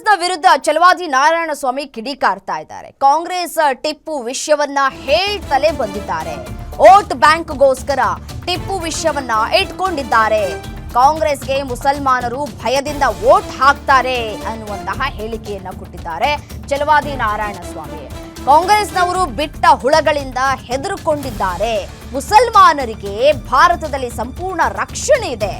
ಕಾಂಗ್ರೆಸ್ನ ವಿರುದ್ಧ ಛಲವಾದಿ ನಾರಾಯಣಸ್ವಾಮಿ ಕಿಡಿಕಾರ್ತಾ ಇದ್ದಾರೆ. ಕಾಂಗ್ರೆಸ್ ಟಿಪ್ಪು ವಿಷಯವನ್ನ ಹೇಳ್ತಲೇ ಬಂದಿದ್ದಾರೆ. ವೋಟ್ ಬ್ಯಾಂಕ್ಗೋಸ್ಕರ ಟಿಪ್ಪು ವಿಷಯವನ್ನ ಇಟ್ಕೊಂಡಿದ್ದಾರೆ. ಕಾಂಗ್ರೆಸ್ಗೆ ಮುಸಲ್ಮಾನರು ಭಯದಿಂದ ವೋಟ್ ಹಾಕ್ತಾರೆ ಅನ್ನುವಂತಹ ಹೇಳಿಕೆಯನ್ನ ಕೊಟ್ಟಿದ್ದಾರೆ ಛಲವಾದಿ ನಾರಾಯಣಸ್ವಾಮಿ. ಕಾಂಗ್ರೆಸ್ನವರು ಬಿಟ್ಟ ಹುಳಗಳಿಂದ ಹೆದರುಕೊಂಡಿದ್ದಾರೆ. ಮುಸಲ್ಮಾನರಿಗೆ ಭಾರತದಲ್ಲಿ ಸಂಪೂರ್ಣ ರಕ್ಷಣೆ ಇದೆ.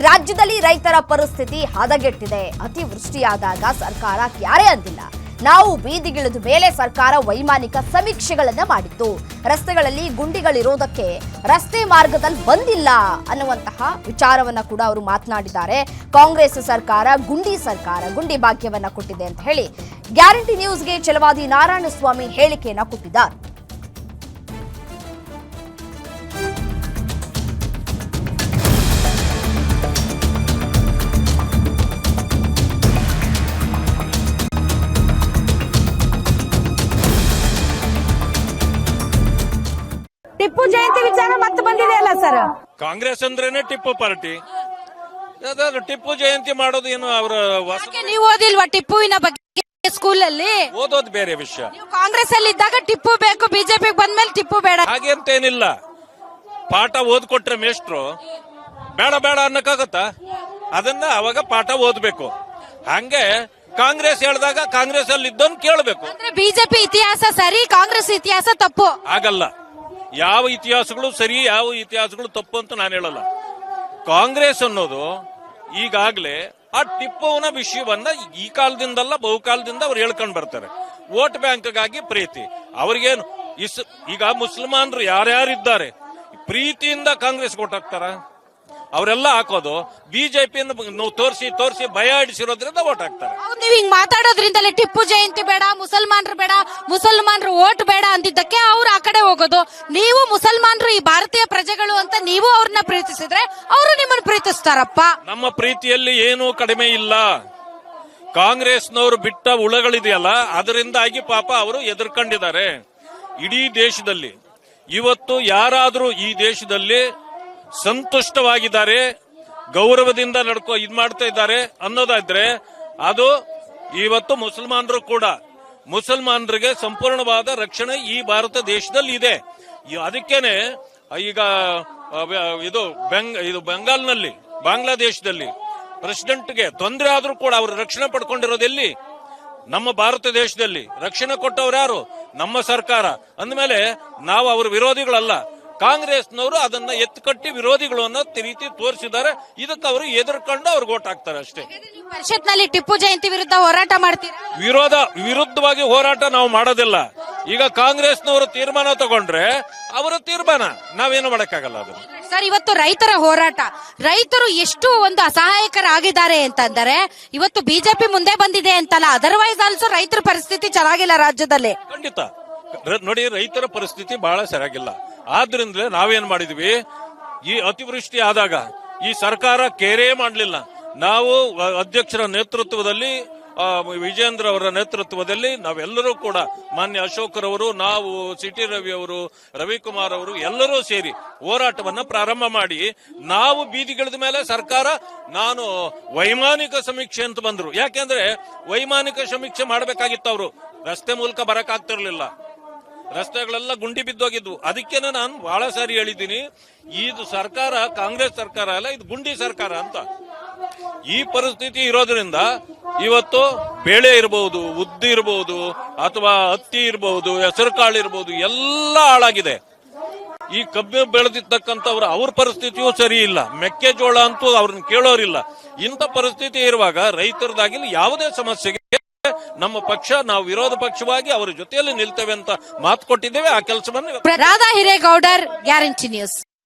ರಾಜ್ಯದಲ್ಲಿ ರೈತರ ಪರಿಸ್ಥಿತಿ ಹದಗೆಟ್ಟಿದೆ. ಅತಿವೃಷ್ಟಿಯಾದಾಗ ಸರ್ಕಾರ ಯಾರೇ ಅಂದಿಲ್ಲ. ನಾವು ಬೀದಿಗಿಳಿದ ಮೇಲೆ ಸರ್ಕಾರ ವೈಮಾನಿಕ ಸಮೀಕ್ಷೆಗಳನ್ನ ಮಾಡಿತ್ತು. ರಸ್ತೆಗಳಲ್ಲಿ ಗುಂಡಿಗಳಿರೋದಕ್ಕೆ ರಸ್ತೆ ಮಾರ್ಗದಲ್ಲಿ ಬಂದಿಲ್ಲ ಅನ್ನುವಂತಹ ವಿಚಾರವನ್ನ ಕೂಡ ಅವರು ಮಾತನಾಡಿದ್ದಾರೆ. ಕಾಂಗ್ರೆಸ್ ಸರ್ಕಾರ ಗುಂಡಿ ಭಾಗ್ಯವನ್ನ ಕೊಟ್ಟಿದೆ ಅಂತ ಹೇಳಿ ಗ್ಯಾರಂಟಿ ನ್ಯೂಸ್ಗೆ ಛಲವಾದಿ ನಾರಾಯಣಸ್ವಾಮಿ ಹೇಳಿಕೆಯನ್ನ ಕೊಟ್ಟಿದ್ದಾರೆ. ಟಿಪ್ಪು ಜಯಂತಿ ವಿಚಾರ ಮತ್ತೆ ಬಂದಿದೆ ಅಲ್ಲ ಸರ್. ಕಾಂಗ್ರೆಸ್ ಅಂದ್ರೇನೆ ಟಿಪ್ಪು ಪಾರ್ಟಿ. ಟಿಪ್ಪು ಜಯಂತಿ ಮಾಡೋದು ಏನು ಅವರ ನೀವು ಓದಿಲ್ವಾ ಟಿಪ್ಪುವಿನ ಬಗ್ಗೆ ಸ್ಕೂಲಲ್ಲಿ? ಓದೋದು ಬೇರೆ ವಿಷಯ. ಕಾಂಗ್ರೆಸ್ ಅಲ್ಲಿ ಇದ್ದಾಗ ಟಿಪ್ಪು ಬೇಕು, ಬಿಜೆಪಿ ಬಂದ್ಮೇಲೆ ಟಿಪ್ಪು ಬೇಡ ಹಾಗೆ ಅಂತ ಏನಿಲ್ಲ. ಪಾಠ ಓದ್ಕೊಟ್ರೆ ಮೇಷ್ಟ್ರು ಬೇಡ ಬೇಡ ಅನ್ನಕ್ಕಾಗತ್ತಾ? ಅದನ್ನ ಅವಾಗ ಪಾಠ ಓದ್ಬೇಕು. ಹಂಗೆ ಕಾಂಗ್ರೆಸ್ ಹೇಳಿದಾಗ ಕಾಂಗ್ರೆಸ್ ಅಲ್ಲಿ ಇದ್ದೋನ್ ಕೇಳಬೇಕು. ಬಿಜೆಪಿ ಇತಿಹಾಸ ಸರಿ, ಕಾಂಗ್ರೆಸ್ ಇತಿಹಾಸ ತಪ್ಪು ಆಗಲ್ಲ. ಯಾವ ಇತಿಹಾಸಗಳು ಸರಿ, ಯಾವ ಇತಿಹಾಸಗಳು ತಪ್ಪು ಅಂತ ನಾನು ಹೇಳಲ್ಲ. ಕಾಂಗ್ರೆಸ್ ಅನ್ನೋದು ಈಗಾಗಲೇ ಆ ಟಿಪ್ಪುವಿನ ವಿಷಯವನ್ನ ಈ ಕಾಲದಿಂದಲ್ಲ ಬಹುಕಾಲದಿಂದ ಅವ್ರು ಹೇಳ್ಕೊಂಡ್ ಬರ್ತಾರೆ. ವೋಟ್ ಬ್ಯಾಂಕ್ಗಾಗಿ ಪ್ರೀತಿ ಅವ್ರಿಗೇನು. ಈಗ ಮುಸಲ್ಮಾನರು ಯಾರ್ಯಾರಿದ್ದಾರೆ ಪ್ರೀತಿಯಿಂದ ಕಾಂಗ್ರೆಸ್ ವೋಟ್ ಹಾಕ್ತಾರ? ಅವರೆಲ್ಲ ಹಾಕೋದು ಬಿಜೆಪಿಯನ್ನು ತೋರಿಸಿ ಭಯ ಹಿಡಿಸಿರೋದ್ರಿಂದ ವೋಟ್ ಹಾಕ್ತಾರೆ. ನೀವ್ ಹಿಂಗ್ ಮಾತಾಡೋದ್ರಿಂದಲೇ ಟಿಪ್ಪು ಜಯಂತಿ ಬೇಡ, ಮುಸಲ್ಮಾನರು ವೋಟ್ ಬೇಡ ಅಂದಿದ್ದಕ್ಕೆ ಅವ್ರು ಆ ಕಡೆ ಹೋಗೋದು. ನೀವು ಮುಸಲ್ಮಾನರು ಈ ಭಾರತೀಯ ಪ್ರಜೆಗಳು ಅಂತ ನೀವು ಅವ್ರನ್ನ ಪ್ರೀತಿಸಿದ್ರೆ ಅವರು ನಿಮ್ಮನ್ನ ಪ್ರೀತಿಸ್ತಾರಪ್ಪ. ನಮ್ಮ ಪ್ರೀತಿಯಲ್ಲಿ ಏನೂ ಕಡಿಮೆ ಇಲ್ಲ. ಕಾಂಗ್ರೆಸ್ನವರು ಬಿಟ್ಟ ಹುಳಗಳಿದೆಯಲ್ಲ, ಅದರಿಂದಾಗಿ ಪಾಪ ಅವರು ಎದುರ್ಕೊಂಡಿದ್ದಾರೆ. ಇಡೀ ದೇಶದಲ್ಲಿ ಇವತ್ತು ಯಾರಾದ್ರೂ ಈ ದೇಶದಲ್ಲಿ ಸಂತುಷ್ಟವಾಗಿದ್ದಾರೆ, ಗೌರವದಿಂದ ಇದ್ ಮಾಡ್ತಾ ಇದ್ದಾರೆ ಅನ್ನೋದಾದ್ರೆ ಅದು ಇವತ್ತು ಮುಸಲ್ಮಾನರು ಕೂಡ. ಮುಸಲ್ಮಾನರಿಗೆ ಸಂಪೂರ್ಣವಾದ ರಕ್ಷಣೆ ಈ ಭಾರತ ದೇಶದಲ್ಲಿ ಇದೆ. ಅದಕ್ಕೇನೆ ಈಗ ಇದು ಬೆಂಗಾಲ್ನಲ್ಲಿ, ಬಾಂಗ್ಲಾದೇಶದಲ್ಲಿ ಪ್ರೆಸಿಡೆಂಟ್ಗೆ ತೊಂದರೆ ಆದ್ರೂ ಕೂಡ ಅವರು ರಕ್ಷಣೆ ಪಡ್ಕೊಂಡಿರೋದೆಲ್ಲಿ? ನಮ್ಮ ಭಾರತ ದೇಶದಲ್ಲಿ ರಕ್ಷಣೆ ಕೊಟ್ಟವ್ರು ಯಾರು? ನಮ್ಮ ಸರ್ಕಾರ. ಅಂದ್ಮೇಲೆ ನಾವು ಅವ್ರ ವಿರೋಧಿಗಳಲ್ಲ. ಕಾಂಗ್ರೆಸ್ನವರು ಅದನ್ನ ಎತ್ತುಕಟ್ಟಿ ವಿರೋಧಿಗಳು ಅನ್ನೋ ರೀತಿ ತೋರಿಸಿದ್ದಾರೆ. ಇದಕ್ಕೆ ಅವರು ಎದುರ್ಕೊಂಡು ಅವ್ರಿಗೆ ಓಟ್ ಹಾಕ್ತಾರೆ ಅಷ್ಟೇ. ಪರಿಷತ್ನಲ್ಲಿ ಟಿಪ್ಪು ಜಯಂತಿ ವಿರುದ್ಧ ಹೋರಾಟ ಮಾಡ್ತೀರಾ? ವಿರುದ್ಧವಾಗಿ ಹೋರಾಟ ನಾವು ಮಾಡೋದಿಲ್ಲ. ಈಗ ಕಾಂಗ್ರೆಸ್ನವರು ತೀರ್ಮಾನ ತಗೊಂಡ್ರೆ ಅವರ ತೀರ್ಮಾನ, ನಾವೇನು ಮಾಡಕ್ಕಾಗಲ್ಲ. ಅದು ಸರ್, ಇವತ್ತು ರೈತರ ಹೋರಾಟ, ರೈತರು ಎಷ್ಟು ಒಂದು ಅಸಹಾಯಕರಾಗಿದ್ದಾರೆ ಅಂತಂದರೆ ಇವತ್ತು ಬಿಜೆಪಿ ಮುಂದೆ ಬಂದಿದೆ ಅಂತಲ್ಲ, ಅದರ್ವೈಸ್ ಆಲ್ಸೋ ರೈತರ ಪರಿಸ್ಥಿತಿ ಚೆನ್ನಾಗಿಲ್ಲ ರಾಜ್ಯದಲ್ಲಿ. ಖಂಡಿತ ನೋಡಿ, ರೈತರ ಪರಿಸ್ಥಿತಿ ಬಹಳ ಸರಿಯಾಗಿಲ್ಲ. ಆದ್ರಿಂದಲೇ ನಾವೇನ್ ಮಾಡಿದ್ವಿ, ಈ ಅತಿವೃಷ್ಟಿ ಆದಾಗ ಈ ಸರ್ಕಾರ ಕೇರೇ ಮಾಡಲಿಲ್ಲ. ನಾವು ಅಧ್ಯಕ್ಷರ ನೇತೃತ್ವದಲ್ಲಿ, ವಿಜೇಂದ್ರ ಅವರ ನೇತೃತ್ವದಲ್ಲಿ ನಾವೆಲ್ಲರೂ ಕೂಡ, ಮಾನ್ಯ ಅಶೋಕರವರು, ನಾವು, ಸಿಟಿ ರವಿ ಅವರು, ರವಿಕುಮಾರ್ ಅವರು ಎಲ್ಲರೂ ಸೇರಿ ಹೋರಾಟವನ್ನ ಪ್ರಾರಂಭ ಮಾಡಿ ನಾವು ಬೀದಿಗಿಳಿದ ಮೇಲೆ ಸರ್ಕಾರ ನಾನು ವೈಮಾನಿಕ ಸಮೀಕ್ಷೆ ಅಂತ ಬಂದ್ರು. ಯಾಕೆಂದ್ರೆ ವೈಮಾನಿಕ ಸಮೀಕ್ಷೆ ಮಾಡಬೇಕಾಗಿತ್ತು. ಅವರು ರಸ್ತೆ ಮೂಲಕ ಬರಕಾಗ್ತಿರ್ಲಿಲ್ಲ. ರಸ್ತೆಗಳೆಲ್ಲ ಗುಂಡಿ ಬಿದ್ದೋಗಿದ್ವು. ಅದಕ್ಕೇನೆ ನಾನು ಬಹಳ ಸಾರಿ ಹೇಳಿದ್ದೀನಿ, ಇದು ಸರ್ಕಾರ ಕಾಂಗ್ರೆಸ್ ಸರ್ಕಾರ ಅಲ್ಲ, ಇದು ಗುಂಡಿ ಸರ್ಕಾರ ಅಂತ. ಈ ಪರಿಸ್ಥಿತಿ ಇರೋದ್ರಿಂದ ಇವತ್ತು ಬೇಳೆ ಇರಬಹುದು, ಉದ್ದು ಇರಬಹುದು, ಅಥವಾ ಹತ್ತಿ ಇರಬಹುದು, ಹೆಸರು ಕಾಳು ಇರಬಹುದು, ಎಲ್ಲ ಹಾಳಾಗಿದೆ. ಈ ಕಬ್ಬು ಬೆಳೆದಿರ್ತಕ್ಕಂಥವ್ರು ಅವ್ರ ಪರಿಸ್ಥಿತಿಯೂ ಸರಿ ಇಲ್ಲ. ಮೆಕ್ಕೆಜೋಳ ಅಂತೂ ಅವ್ರನ್ನ ಕೇಳೋರಿಲ್ಲ. ಇಂಥ ಪರಿಸ್ಥಿತಿ ಇರುವಾಗ ರೈತರದಾಗಿಲ್ಲ ಯಾವುದೇ ಸಮಸ್ಯೆಗೆ ನಮ್ಮ ಪಕ್ಷ, ನಾವು ವಿರೋಧ ಪಕ್ಷವಾಗಿ ಅವರ ಜೊತೆಯಲ್ಲಿ ನಿಲ್ತೇವೆ ಅಂತ ಮಾತು ಕೊಟ್ಟಿದ್ದೇವೆ. ಆ ಕೆಲಸವನ್ನು ರಾಧಾ ಹಿರೇಗೌಡರ್, ಗ್ಯಾರಂಟಿ ನ್ಯೂಸ್.